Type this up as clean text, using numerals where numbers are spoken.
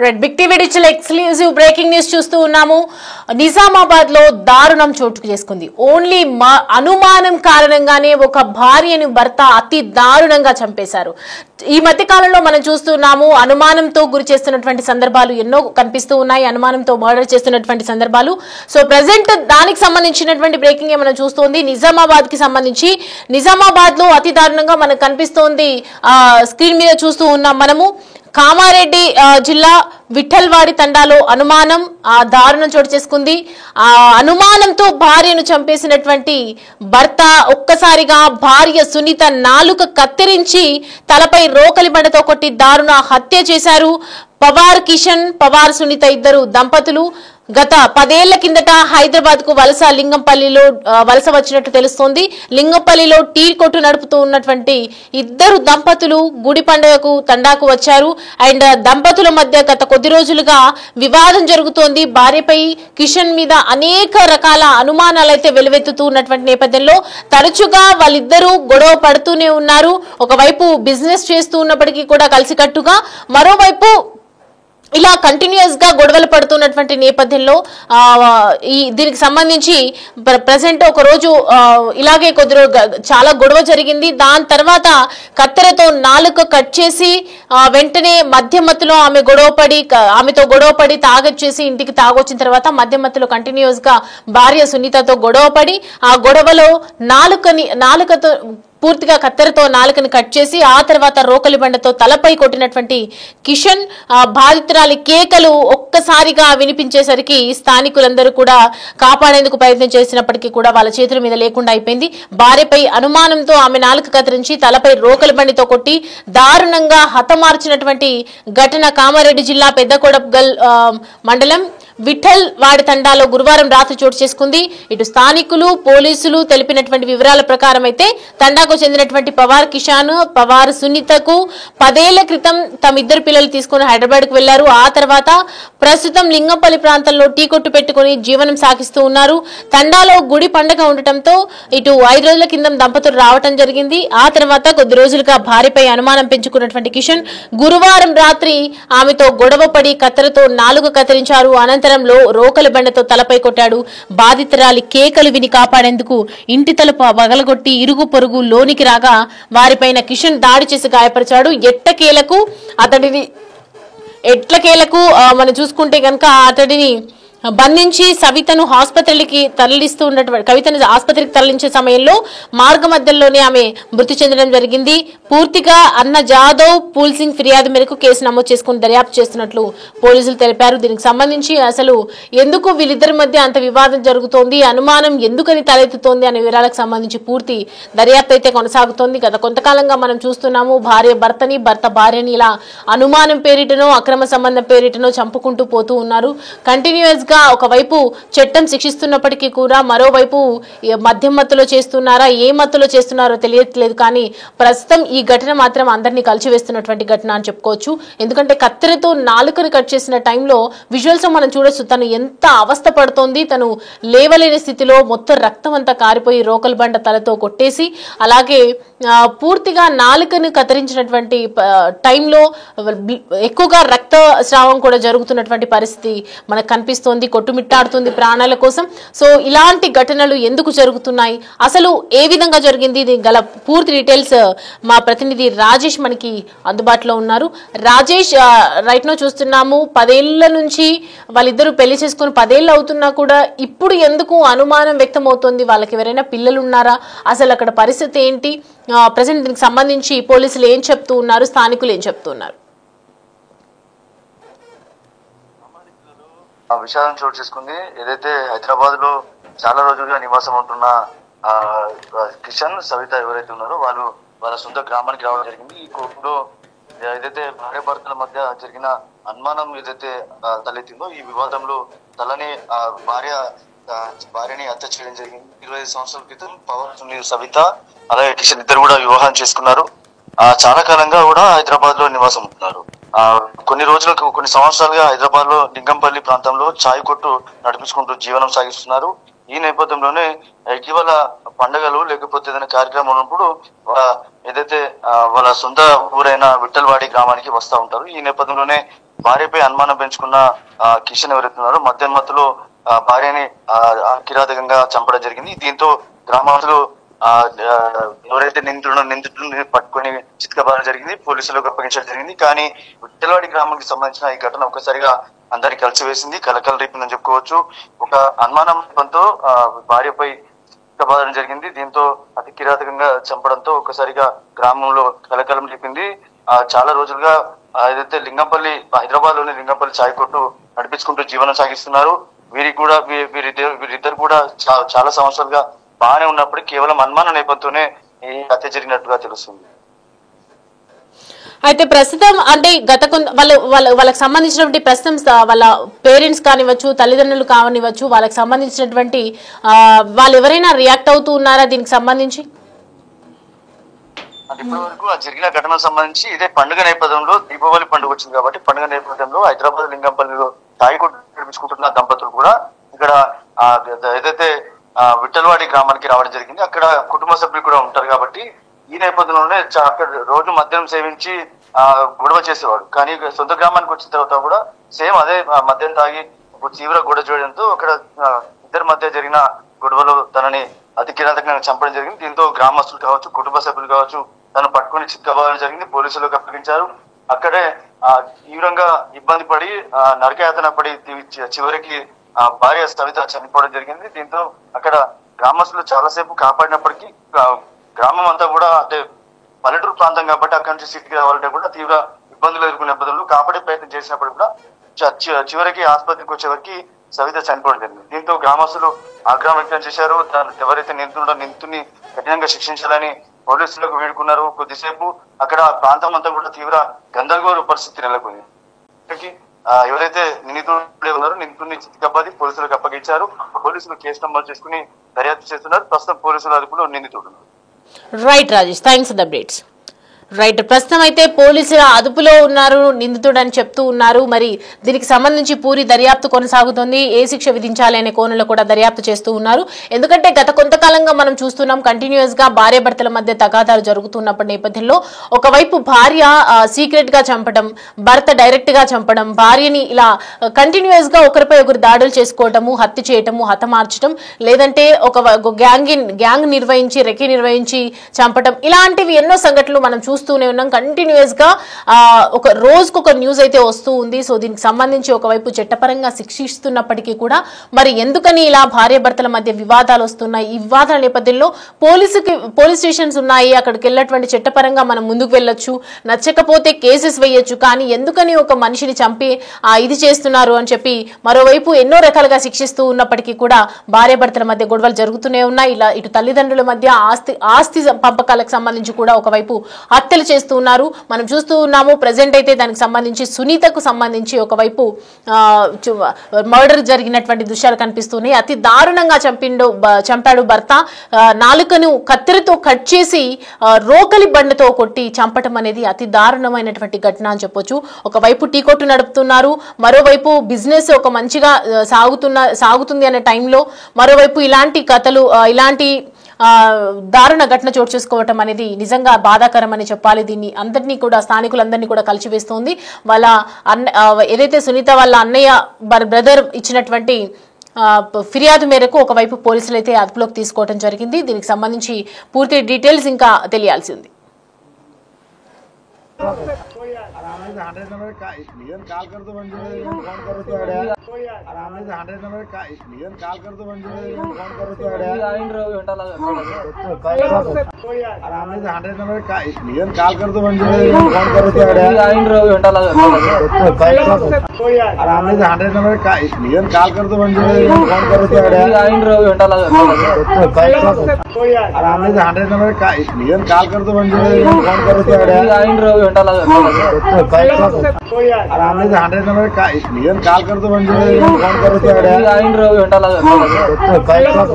Red big TV digital exclusive breaking news చూస్తూ ఉన్నాము. నిజామాబాద్ లో దారుణం చోటు చేసుకుంది. ఓన్లీ అనుమానం కారణంగానే ఒక భార్యను భర్త అతి దారుణంగా చంపేశారు. ఈ మధ్య కాలంలో మనం చూస్తున్నాము, అనుమానంతో గురి చేస్తున్నటువంటి సందర్భాలు ఎన్నో కనిపిస్తూ ఉన్నాయి. అనుమానంతో మర్డర్ చేస్తున్నటువంటి సందర్భాలు. సో ప్రెసెంట్ దానికి సంబంధించినటువంటి బ్రేకింగ్ మనం చూస్తోంది. నిజామాబాద్ కి సంబంధించి నిజామాబాద్ లో అతి దారుణంగా మనకు కనిపిస్తోంది. స్క్రీన్ మీద చూస్తూ ఉన్నాం మనము. కామారెడ్డి జిల్లా విఠల్వాడి తండాలో అనుమానం దారుణం చోటు చేసుకుంది. అనుమానంతో భార్యను చంపేసినటువంటి భర్త ఒక్కసారిగా భార్య సునీత నాలుక కత్తిరించి తలపై రోకలి బండతో కొట్టి దారుణ హత్య చేశారు. పవార్ కిషన్, పవార్ సునీత ఇద్దరు దంపతులు గత 10 ఏళ్ల కిందట హైదరాబాద్ కు లింగంపల్లిలో వలస వచ్చినట్టు తెలుస్తోంది. లింగంపల్లిలో టీ కొట్టు నడుపుతూ ఉన్నటువంటి ఇద్దరు దంపతులు గుడి పండుగకు తండాకు వచ్చారు. అండ్ దంపతుల మధ్య గత కొద్ది రోజులుగా వివాదం జరుగుతోంది. భార్యపై కిషన్ మీద అనేక రకాల అనుమానాలు అయితే వెలువెత్తుతూ ఉన్నటువంటి నేపథ్యంలో తరచుగా వాళ్ళిద్దరూ గొడవ పడుతూనే ఉన్నారు. ఒకవైపు బిజినెస్ చేస్తూ ఉన్నప్పటికీ కూడా కలిసికట్టుగా, మరోవైపు ఇలా కంటిన్యూస్ గా గొడవలు పడుతున్నటువంటి నేపథ్యంలో దీనికి సంబంధించి ప్రజెంట్ ఒక రోజు ఇలాగే చాలా గొడవ జరిగింది. దాని తర్వాత కత్తెరతో నాలుక కట్ చేసి వెంటనే మధ్యమత్తులో ఆమెతో గొడవపడి తాగొచ్చేసి ఇంటికి తాగొచ్చిన తర్వాత మధ్యమత్తులో కంటిన్యూస్ గా భార్య సునీతతో గొడవపడి ఆ గొడవలో నాలుకతో పూర్తిగా కత్తెరతో నాలుకని కట్ చేసి ఆ తర్వాత రోకలి బండతో తలపై కొట్టినటువంటి కిషన్ బాధితురాలి కేకలు ఒక్కసారిగా వినిపించేసరికి స్థానికులందరూ కూడా కాపాడేందుకు ప్రయత్నం చేసినప్పటికీ కూడా వాళ్ళ చేతుల మీద లేకుండా అయిపోయింది. భార్యపై అనుమానంతో ఆమె నాలుక కత్తిరించి తలపై రోకలి బండితో కొట్టి దారుణంగా హతమార్చినటువంటి ఘటన కామారెడ్డి జిల్లా పెద్దకొడగల్ మండలం విఠల్ వాడి తండాలో గురువారం రాత్రి చోటు చేసుకుంది. ఇటు స్థానికులు, పోలీసులు తెలిపినటువంటి వివరాల ప్రకారం అయితే తండాకు చెందినటువంటి పవార్ కిషాన్, పవార్ సునీతకు 10 ఏళ్ల క్రితం తమిద్దరు పిల్లలు తీసుకుని హైదరాబాద్ కు వెళ్లారు. ఆ తర్వాత ప్రస్తుతం లింగంపల్లి ప్రాంతంలో టీ కొట్టు పెట్టుకుని జీవనం సాగిస్తూ ఉన్నారు. తండాలో గుడి పండుగ ఉండటంతో ఇటు 5 రోజుల కింద దంపతులు రావటం జరిగింది. ఆ తర్వాత కొద్ది రోజులుగా భార్యపై అనుమానం పెంచుకున్నటువంటి కిషన్ గురువారం రాత్రి ఆమెతో గొడవపడి కత్తెరతో నాలుగు కత్తిరించారు. అనంతరం రోకలి బండతో తలపై కొట్టాడు. బాధితురాలి కేకలు విని కాపాడేందుకు ఇంటి తలుపు పగలగొట్టి ఇరుగు పొరుగు లోనికి రాగా వారిపైన కిషన్ దాడి చేసి గాయపరిచాడు. ఎట్లకేలకు మనం చూసుకుంటే కనుక అతడిని బంధించి కవితను ఆసుపత్రికి తరలించే సమయంలో మార్గ మధ్యలోనే ఆమె మృతి చెందడం జరిగింది. పూర్తిగా అన్న జాదవ్ పూల్ సింగ్ ఫిర్యాదు మేరకు కేసు నమోదు చేసుకుని దర్యాప్తు చేస్తున్నట్లు పోలీసులు తెలిపారు. దీనికి సంబంధించి అసలు ఎందుకు వీళ్ళిద్దరి మధ్య అంత వివాదం జరుగుతోంది, అనుమానం ఎందుకని తలెత్తుతోంది అనే వివరాలకు సంబంధించి పూర్తి దర్యాప్తు అయితే కొనసాగుతోంది. గత కొంతకాలంగా మనం చూస్తున్నాము, భార్య భర్తని, భర్త భార్యని ఇలా అనుమానం పేరిటనో అక్రమ సంబంధం పేరిటనో చంపుకుంటూ పోతూ ఉన్నారు. కంటిన్యూస్ గా ఒకవైపు చట్టం శిక్షిస్తున్నప్పటికీ కూడా మరోవైపు మద్యం మత్తులో చేస్తున్నారా, ఏ మత్తులో చేస్తున్నారో తెలియట్లేదు. కానీ ప్రస్తుతం ఈ ఘటన మాత్రం అందరినీ కలిసివేస్తున్నటువంటి ఘటన అని చెప్పుకోవచ్చు. ఎందుకంటే కత్తెరతో నాలుకను కట్ చేసిన టైంలో విజువల్స్ మనం చూడొచ్చు. తను ఎంత అవస్థ పడుతోంది, తను లేవలేని స్థితిలో మొత్తం రక్తం అంతా కారిపోయి రోకల్ బండ తలతో కొట్టేసి అలాగే పూర్తిగా నాలుకను కత్తిరించినటువంటి టైంలో ఎక్కువగా రక్తస్రావం కూడా జరుగుతున్నటువంటి పరిస్థితి మనకు కనిపిస్తోంది. కొట్టుమిట్టాడుతుంది ప్రాణాల కోసం. సో ఇలాంటి ఘటనలు ఎందుకు జరుగుతున్నాయి, అసలు ఏ విధంగా జరిగింది, గల పూర్తి డీటెయిల్స్ మా ప్రతినిధి రాజేష్ మనకి అందుబాటులో ఉన్నారు. రాజేష్, రైట్ నో చూస్తున్నాము 10 ఏళ్ల నుంచి వాళ్ళిద్దరూ పెళ్లి చేసుకుని 10 ఏళ్ళు అవుతున్నా కూడా ఇప్పుడు ఎందుకు అనుమానం వ్యక్తం అవుతుంది, వాళ్ళకి ఎవరైనా పిల్లలు ఉన్నారా, అసలు అక్కడ పరిస్థితి ఏంటి, ప్రజెంట్ దీనికి సంబంధించి పోలీసులు ఏం చెప్తూ ఉన్నారు, స్థానికులు ఏం చెప్తూ ఉన్నారు? విషాదం చోటు చేసుకుంది. ఏదైతే హైదరాబాద్ లో చాలా రోజులుగా నివాసం ఉంటున్న కిషన్, సవిత ఎవరైతే ఉన్నారో వాళ్ళ సొంత గ్రామానికి రావడం జరిగింది. ఈ కోర్టులో ఏదైతే భార్య భర్తల మధ్య జరిగిన అనుమానం ఏదైతే తలెత్తిందో ఈ వివాదంలో భార్యని హత్య చేయడం జరిగింది. 25 సంవత్సరాల క్రితం పవర్ సవిత అలాగే కిషన్ ఇద్దరు కూడా వివాహం చేసుకున్నారు. చాలా కాలంగా కూడా హైదరాబాద్ లో నివాసం ఉంటున్నారు. కొన్ని సంవత్సరాలుగా హైదరాబాద్ లో లింగంపల్లి ప్రాంతంలో చాయ్ కొట్టు నడిపించుకుంటూ జీవనం సాగిస్తున్నారు. ఈ నేపథ్యంలోనే ఇటీవల పండుగలు లేకపోతే ఏదైనా కార్యక్రమం ఉన్నప్పుడు ఏదైతే వాళ్ళ సొంత ఊరైన విఠల్వాడి గ్రామానికి వస్తూ ఉంటారు. ఈ నేపథ్యంలోనే భార్యపై అనుమానం పెంచుకున్న కిషన్ ఎవరైతున్నారో మధ్యలో భార్యని కిరాతకంగా చంపడం జరిగింది. దీంతో గ్రామస్తులు ఎవరైతే నిందితుడిని పట్టుకొని చిత్కబారడం జరిగింది, పోలీసులకు అప్పగించడం జరిగింది. కానీ విట్టలవాడి గ్రామానికి సంబంధించిన ఈ ఘటన ఒక్కసారిగా అందరికి కలిసివేసింది, కలకల రేపిందని చెప్పుకోవచ్చు. ఒక అనుమానంతో భార్యపై చిత్కబారడం జరిగింది. దీంతో అతి కిరాతకంగా చంపడంతో ఒక్కసారిగా గ్రామంలో కలకలం రేపింది. చాలా రోజులుగా ఏదైతే లింగంపల్లి, హైదరాబాద్ లోని లింగంపల్లి చాయ్ కొట్టు నడిపించుకుంటూ జీవనం సాగిస్తున్నారు. వీరిద్దరు కూడా చాలా సంవత్సరాలుగా బాగానే ఉన్నప్పటికీ కేవలం అనుమాన నేపథ్యంతోనే ఈ హత్య జరిగినట్టుగా తెలుస్తుంది. అయితే ప్రస్తుతం అంటే వాళ్ళకి సంబంధించినటువంటి ప్రస్తుతం వాళ్ళ పేరెంట్స్ కానివ్వచ్చు, తల్లిదండ్రులు కానివ్వచ్చు, వాళ్ళకి సంబంధించినటువంటి వాళ్ళు ఎవరైనా రియాక్ట్ అవుతూ ఉన్నారా దీనికి సంబంధించి? అంటే ఇప్పటి వరకు ఆ జరిగిన ఘటనకు సంబంధించి ఇదే పండుగ నేపథ్యంలో, దీపావళి పండుగ వచ్చింది కాబట్టి పండుగ నేపథ్యంలో హైదరాబాద్ లింగంపల్లిలో తాయికొట్టు నడిపించుకుంటున్న దంపతులు కూడా ఇక్కడ ఏదైతే విట్టలవాడి గ్రామానికి రావడం జరిగింది. అక్కడ కుటుంబ సభ్యులు కూడా ఉంటారు కాబట్టి ఈ నేపథ్యంలోనే అక్కడ రోజు మద్యం సేవించి గొడవ చేసేవాడు. కానీ సొంత గ్రామానికి వచ్చిన తర్వాత కూడా సేమ్ అదే మద్యం తాగి తీవ్ర గొడవ చేయడంతో అక్కడ ఇద్దరి మధ్య జరిగిన గొడవలో తనని అతి కిరాతకంగా చంపడం జరిగింది. దీంతో గ్రామస్తులు కావచ్చు, కుటుంబ సభ్యులు కావచ్చు తను పట్టుకుని చిత్కబారడం జరిగింది, పోలీసులకు అప్పగించారు. అక్కడే తీవ్రంగా ఇబ్బంది పడి నరకయాతన పడి చివరికి భార్య సవిత చనిపోవడం జరిగింది. దీంతో అక్కడ గ్రామస్తులు చాలాసేపు కాపాడినప్పటికీ గ్రామం అంతా కూడా అంటే పల్లెటూరు ప్రాంతం కాబట్టి అక్కడి నుంచి సిటీకి రావాలంటే కూడా తీవ్ర ఇబ్బందులు ఎదుర్కొనే నేపథ్యంలో కాపాడే ప్రయత్నం చేసినప్పుడు కూడా చివరికి ఆసుపత్రికి వచ్చేవరకు సవిత చనిపోవడం జరిగింది. దీంతో గ్రామస్తులు ఆగ్రహం వ్యక్తం చేశారు. ఎవరైతే నిందితుడిని కఠినంగా శిక్షించాలని పోలీసులకు వేడుకున్నారు. కొద్దిసేపు అక్కడ ప్రాంతం అంతా కూడా తీవ్ర గందరగోళ పరిస్థితి నెలకొంది. ఎవరైతే నిందితుడు ఉన్నారో నిందితుడిని చిత్కబాది పోలీసులకు అప్పగించారు. పోలీసులు కేసు నమోదు చేసుకుని దర్యాప్తు చేస్తున్నారు. ప్రస్తుతం పోలీసుల అదుపులో నిందితుడు. Right Rajesh, thanks for the updates. Right, ప్రస్తుతం అయితే పోలీసుల అదుపులో ఉన్నారు నిందితుడు అని చెప్తూ ఉన్నారు. మరి దీనికి సంబంధించి పూరి దర్యాప్తు కొనసాగుతుంది. ఏ శిక్ష విధించాలి అనే కోణంలో కూడా దర్యాప్తు చేస్తూ ఉన్నారు. ఎందుకంటే గత కొంతకాలంగా మనం చూస్తున్నాం కంటిన్యూస్ గా భార్య భర్తల మధ్య తగాదాలు జరుగుతున్నప్పటి నేపథ్యంలో ఒకవైపు భార్య సీక్రెట్ గా చంపడం, భర్త డైరెక్ట్ గా చంపడం, భార్యని ఇలా కంటిన్యూస్ గా ఒకరిపై ఒకరు దాడులు చేసుకోవటము, హత్య చేయటము, హతమార్చడం, లేదంటే ఒక గ్యాంగ్ నిర్వహించి రెక్కి నిర్వహించి చంపడం, ఇలాంటివి ఎన్నో సంఘటనలు మనం చూస్తూనే ఉన్నాం. కంటిన్యూస్ గా ఒక రోజుకు ఒక న్యూస్ అయితే వస్తూ ఉంది. సో దీనికి సంబంధించి ఒకవైపు చట్టపరంగా శిక్షిస్తున్నప్పటికీ కూడా మరి ఎందుకని ఇలా భార్య భర్తల మధ్య వివాదాలు వస్తున్నాయి? ఈ వివాదాల నేపథ్యంలో పోలీస్ స్టేషన్స్ ఉన్నాయి, అక్కడికి వెళ్ళినటువంటి చట్టపరంగా మనం ముందుకు వెళ్ళొచ్చు, నచ్చకపోతే కేసెస్ వేయొచ్చు. కానీ ఎందుకని ఒక మనిషిని చంపి ఇది చేస్తున్నారు అని చెప్పి మరోవైపు ఎన్నో రకాలుగా శిక్షిస్తూ ఉన్నప్పటికీ కూడా భార్య భర్తల మధ్య గొడవలు జరుగుతూనే ఉన్నాయి. ఇలా ఇటు తల్లిదండ్రుల మధ్య ఆస్తి పంపకాలకు సంబంధించి కూడా ఒకవైపు హత్యలు చేస్తూ ఉన్నారు. మనం చూస్తూ ఉన్నాము. ప్రెసెంట్ అయితే దానికి సంబంధించి సునీతకు సంబంధించి ఒకవైపు మర్డర్ జరిగినటువంటి దృశ్యాలు కనిపిస్తున్నాయి. అతి దారుణంగా చంపాడు భర్త. నాలుకను కత్తెరతో కట్ చేసి రోకలి బండతో కొట్టి చంపటం అనేది అతి దారుణమైనటువంటి ఘటన అని చెప్పొచ్చు. ఒకవైపు టీ కొట్టు నడుపుతున్నారు, మరోవైపు బిజినెస్ ఒక మంచిగా సాగుతుంది అనే టైంలో మరోవైపు ఇలాంటి కథలు, ఇలాంటి దారుణ ఘటన చోటు చేసుకోవటం అనేది నిజంగా బాధాకరం అని చెప్పాలి. దీన్ని అందరినీ కూడా స్థానికులందరినీ కూడా కలిసివేస్తోంది. వాళ్ళ ఏదైతే సునీత వాళ్ళ అన్నయ్య బ్రదర్ ఇచ్చినటువంటి ఫిర్యాదు మేరకు ఒకవైపు పోలీసులు అయితే అదుపులోకి తీసుకోవడం జరిగింది. దీనికి సంబంధించి పూర్తి డీటెయిల్స్ ఇంకా తెలియాల్సి ఉంది. कॉल करो